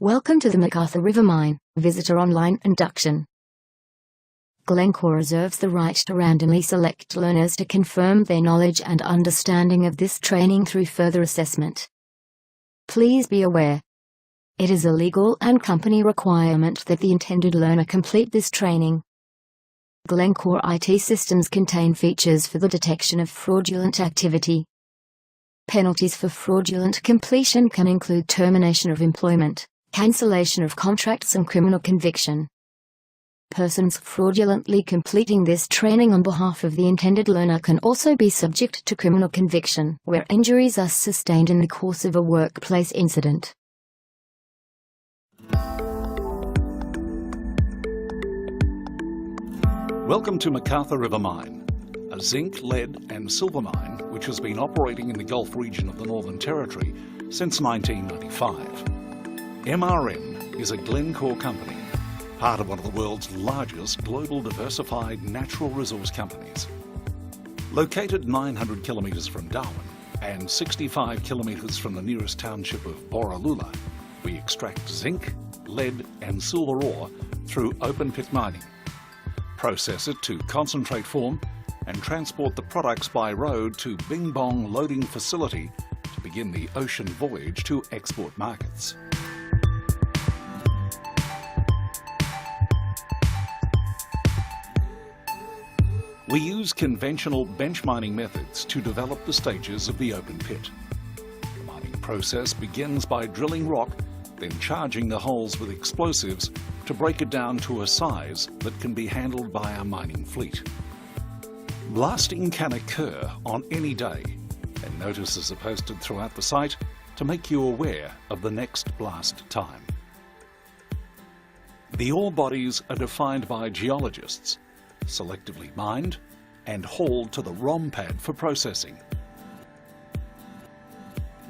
Welcome to the McArthur River Mine Visitor Online Induction. Glencore reserves the right to randomly select learners to confirm their knowledge and understanding of this training through further assessment. Please be aware, it is a legal and company requirement that the intended learner complete this training. Glencore IT systems contain features for the detection of fraudulent activity. Penalties for fraudulent completion can include termination of employment, cancellation of contracts and criminal conviction. Persons fraudulently completing this training on behalf of the intended learner can also be subject to criminal conviction where injuries are sustained in the course of a workplace incident. Welcome to McArthur River Mine, a zinc, lead and silver mine which has been operating in the Gulf region of the Northern Territory since 1995. MRM is a Glencore company, part of one of the world's largest global diversified natural resource companies. Located 900 kilometres from Darwin and 65 kilometres from the nearest township of Borroloola, we extract zinc, lead and silver ore through open pit mining, process it to concentrate form and transport the products by road to Bing Bong loading facility to begin the ocean voyage to export markets. We use conventional bench mining methods to develop the stages of the open pit. The mining process begins by drilling rock, then charging the holes with explosives to break it down to a size that can be handled by our mining fleet. Blasting can occur on any day, and notices are posted throughout the site to make you aware of the next blast time. The ore bodies are defined by geologists, selectively mined and hauled to the ROM pad for processing.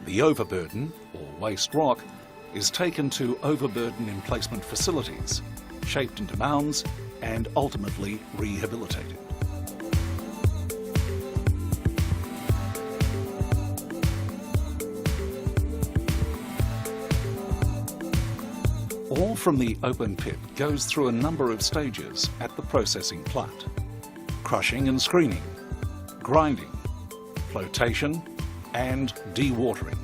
The overburden, or waste rock, is taken to overburden emplacement facilities, shaped into mounds and ultimately rehabilitated. Ore from the open pit goes through a number of stages at the processing plant: crushing and screening, grinding, flotation and dewatering.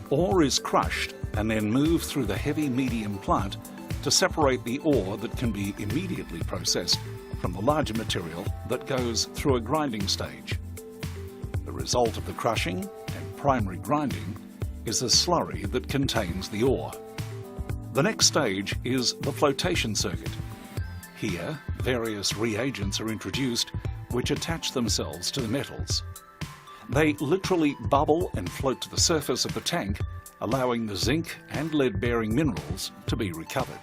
Ore is crushed and then moved through the heavy medium plant to separate the ore that can be immediately processed from the larger material that goes through a grinding stage. The result of the crushing and primary grinding is a slurry that contains the ore. The next stage is the flotation circuit. Here, various reagents are introduced which attach themselves to the metals. They literally bubble and float to the surface of the tank, allowing the zinc and lead-bearing minerals to be recovered.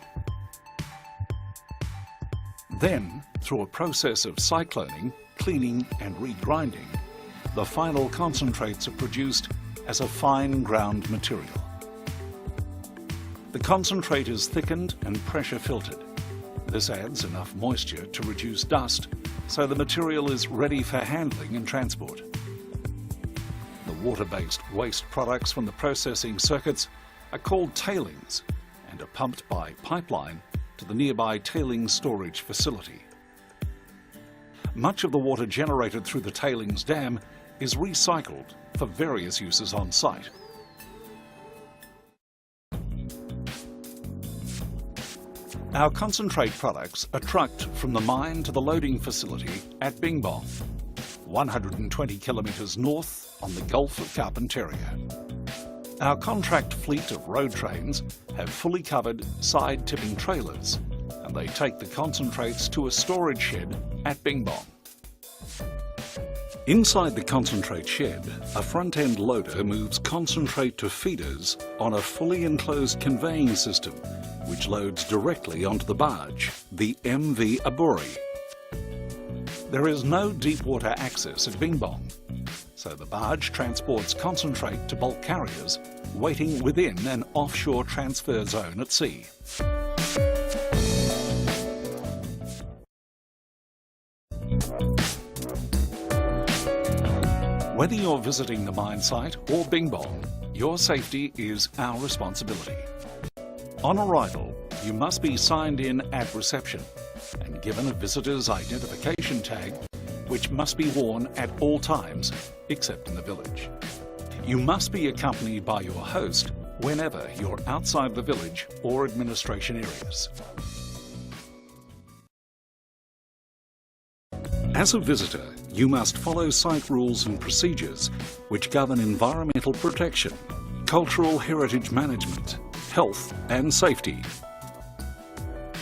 Then, through a process of cycloning, cleaning and regrinding, the final concentrates are produced as a fine ground material. The concentrate is thickened and pressure filtered. This adds enough moisture to reduce dust, so the material is ready for handling and transport. The water-based waste products from the processing circuits are called tailings and are pumped by pipeline to the nearby tailings storage facility. Much of the water generated through the tailings dam is recycled for various uses on site. Our concentrate products are trucked from the mine to the loading facility at Bing Bong, 120 kilometres north on the Gulf of Carpentaria. Our contract fleet of road trains have fully covered side-tipping trailers, and they take the concentrates to a storage shed at Bing Bong. Inside the concentrate shed, a front-end loader moves concentrate to feeders on a fully enclosed conveying system which loads directly onto the barge, the MV Aburi. There is no deep water access at Bing Bong, so the barge transports concentrate to bulk carriers waiting within an offshore transfer zone at sea. Whether you're visiting the mine site or Bing Bong, your safety is our responsibility. On arrival, you must be signed in at reception and given a visitor's identification tag, which must be worn at all times, except in the village. You must be accompanied by your host whenever you're outside the village or administration areas. As a visitor, you must follow site rules and procedures which govern environmental protection, cultural heritage management, health and safety.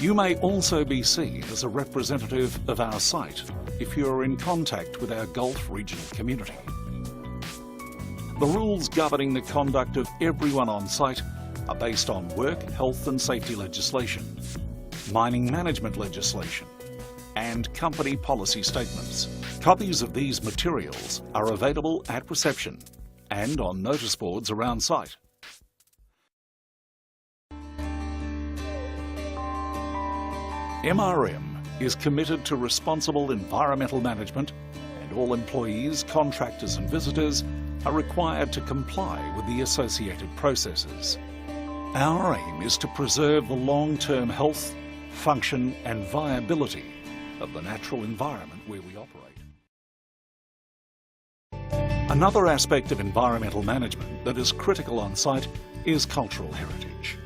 You may also be seen as a representative of our site if you are in contact with our Gulf regional community. The rules governing the conduct of everyone on site are based on work, health and safety legislation, mining management legislation, and company policy statements. Copies of these materials are available at reception and on notice boards around site. MRM is committed to responsible environmental management, and all employees, contractors and visitors are required to comply with the associated processes. Our aim is to preserve the long-term health, function and viability of the natural environment where we operate. Another aspect of environmental management that is critical on site is cultural heritage.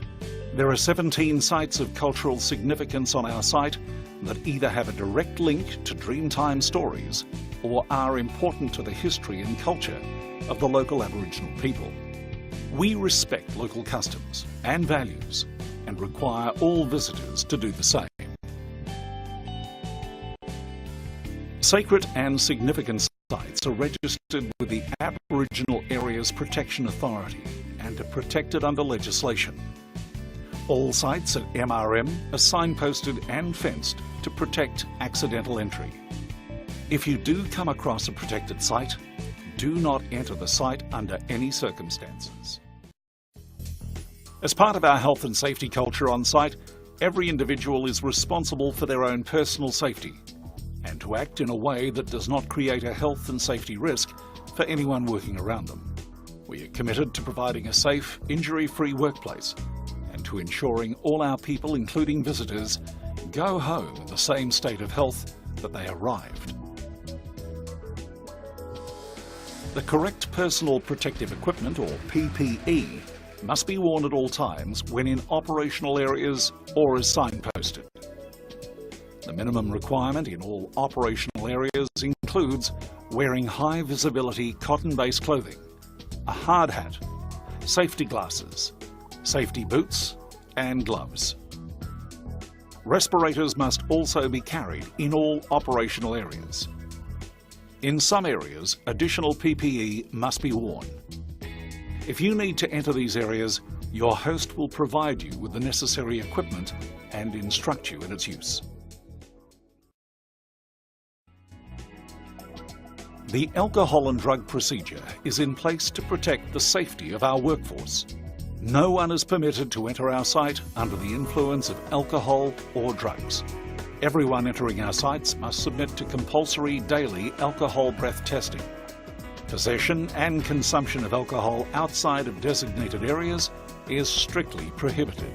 There are 17 sites of cultural significance on our site that either have a direct link to Dreamtime stories or are important to the history and culture of the local Aboriginal people. We respect local customs and values and require all visitors to do the same. Sacred and significant sites are registered with the Aboriginal Areas Protection Authority and are protected under legislation. All sites at MRM are signposted and fenced to protect accidental entry. If you do come across a protected site, do not enter the site under any circumstances. As part of our health and safety culture on site, every individual is responsible for their own personal safety and to act in a way that does not create a health and safety risk for anyone working around them. We are committed to providing a safe, injury-free workplace and to ensuring all our people, including visitors, go home in the same state of health that they arrived. The correct personal protective equipment, or PPE, must be worn at all times when in operational areas or as signposted. The minimum requirement in all operational areas includes wearing high visibility cotton-based clothing, a hard hat, safety glasses, safety boots and gloves. Respirators must also be carried in all operational areas. In some areas, additional PPE must be worn. If you need to enter these areas, your host will provide you with the necessary equipment and instruct you in its use. The alcohol and drug procedure is in place to protect the safety of our workforce. No one is permitted to enter our site under the influence of alcohol or drugs. Everyone entering our sites must submit to compulsory daily alcohol breath testing. Possession and consumption of alcohol outside of designated areas is strictly prohibited.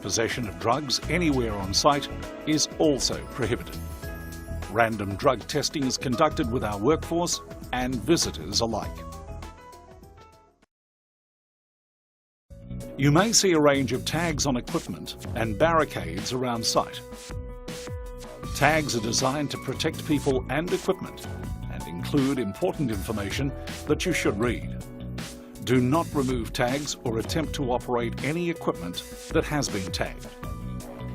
Possession of drugs anywhere on site is also prohibited. Random drug testing is conducted with our workforce and visitors alike. You may see a range of tags on equipment and barricades around site. Tags are designed to protect people and equipment and include important information that you should read. Do not remove tags or attempt to operate any equipment that has been tagged.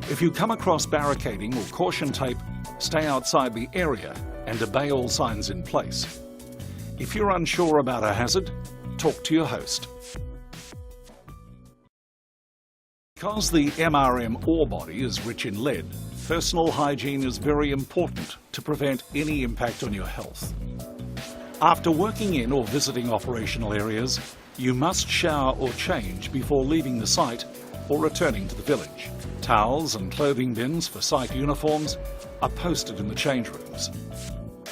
If you come across barricading or caution tape, stay outside the area and obey all signs in place. If you're unsure about a hazard, talk to your host. Because the MRM ore body is rich in lead, personal hygiene is very important to prevent any impact on your health. After working in or visiting operational areas, you must shower or change before leaving the site or returning to the village. Towels and clothing bins for site uniforms are posted in the change rooms.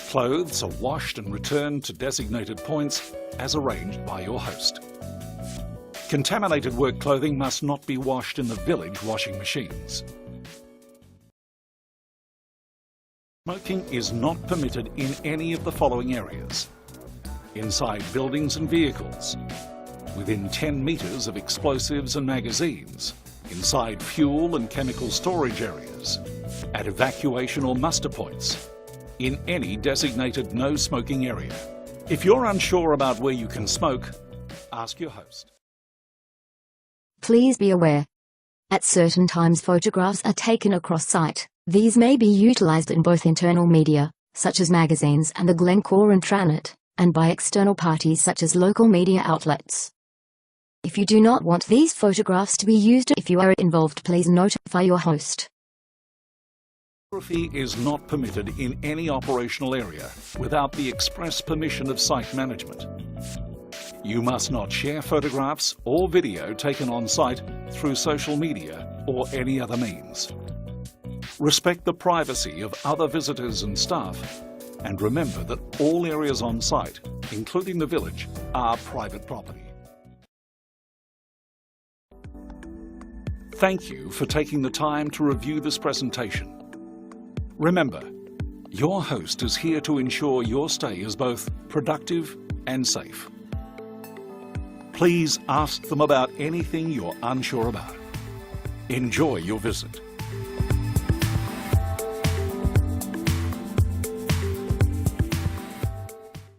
Clothes are washed and returned to designated points as arranged by your host. Contaminated work clothing must not be washed in the village washing machines. Smoking is not permitted in any of the following areas: inside buildings and vehicles, within 10 metres of explosives and magazines, inside fuel and chemical storage areas, at evacuation or muster points, in any designated no smoking area. If you're unsure about where you can smoke, ask your host. Please be aware. At certain times photographs are taken across site. These may be utilised in both internal media, such as magazines and the Glencore intranet, and by external parties such as local media outlets. If you do not want these photographs to be used, if you are involved, please notify your host. Photography is not permitted in any operational area without the express permission of site management. You must not share photographs or video taken on site through social media or any other means. Respect the privacy of other visitors and staff, and remember that all areas on site, including the village, are private property. Thank you for taking the time to review this presentation. Remember, your host is here to ensure your stay is both productive and safe. Please ask them about anything you're unsure about. Enjoy your visit.